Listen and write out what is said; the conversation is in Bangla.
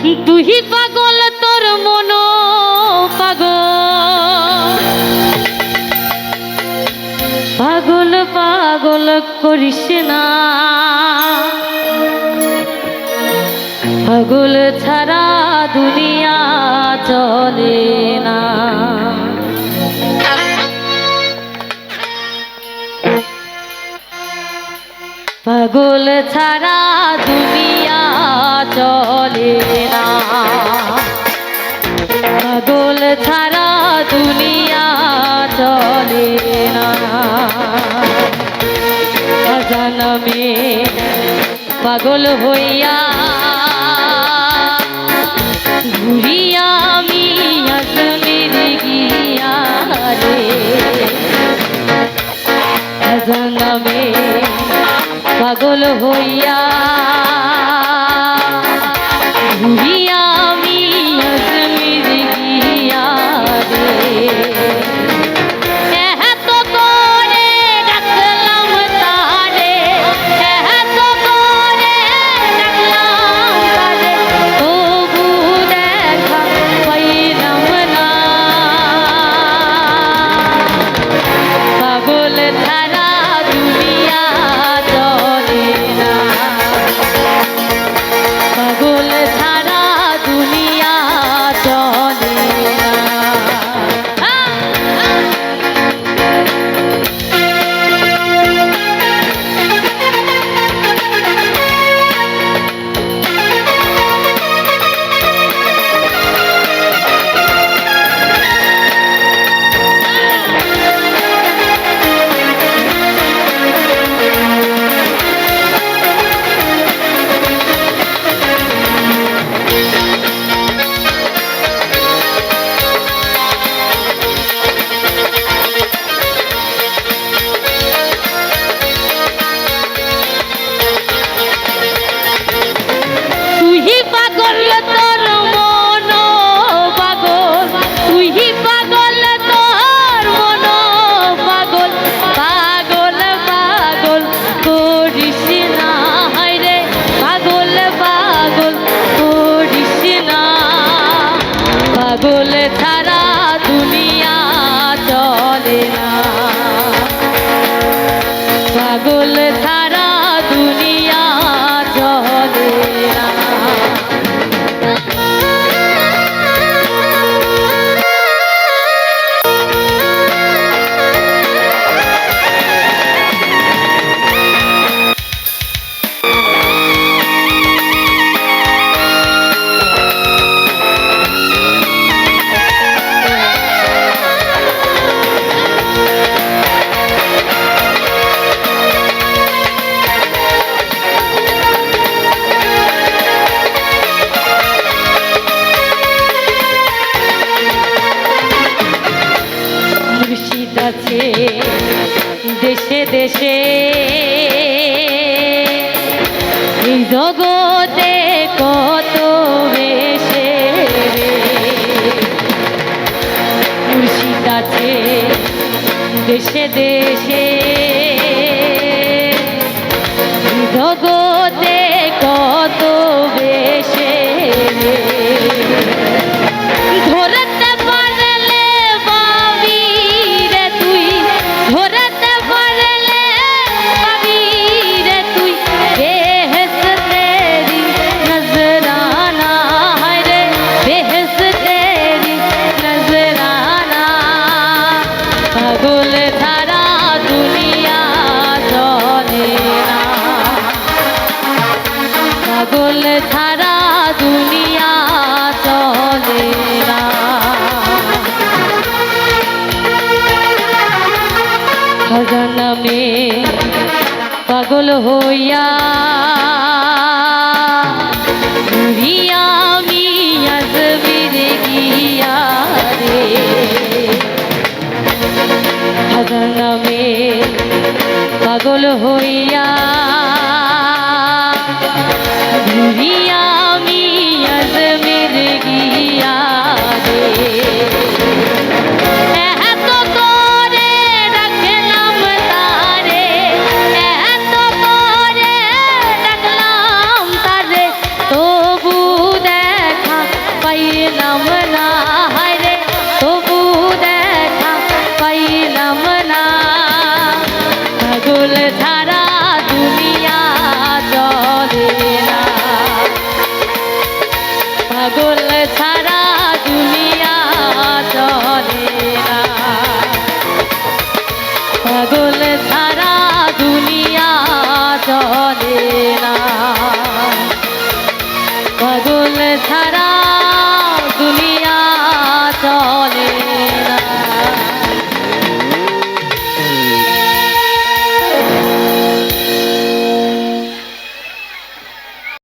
তুই পাগল তোর মন পাগল পাগল পাগল করিস না পাগল ছাড়া দুনিয়া চলে না পাগল ছাড়া দুনিয়া চলে না পাগল ছাড়া দুনিয়া চলে না জানমে পাগল হইয়া ঘুরিয়া আমি আজমির গিয়া রে জানমে পাগল হইয়া ঘুরিয়া আমি আজমির গিয়া রে এত করে ডাকলাম তারে এত করে ডাকলাম তারে তবু দেখা পাইলাম না পাগল ছাড়া দুনিয়া চলে না পাগল ছাড়া দুনিয়া চলে না পাগল ছাড়া দুনিয়া চলে না পাগল ছাড়া দুনিয়া চলে না আছে দেশে দেশে এই জগতে কত বেশে মুর্শিদ আছে দেশে দেশে জগতে কত বেশে ধরতে পারলে পাবি রে তুই ধরতে পারলে পাবি রে তুই বেহেশত তেরি নজরানা হায় রে বেহেশত তেরি নজরানা পাগল ছাড়া দুনিয়া চলে না পাগল ছাড়া দুনিয়া চলে না খজানমে পাগল হইয়া ঘুরিয়া আমি আজমির গিয়া রে খজানমে পাগল হইয়া ঘুরিয়া আমি আজমির গিয়া রে এত করে ডাকলাম তারে এত করে ডাকলাম তারে তবু দেখ রাম নাম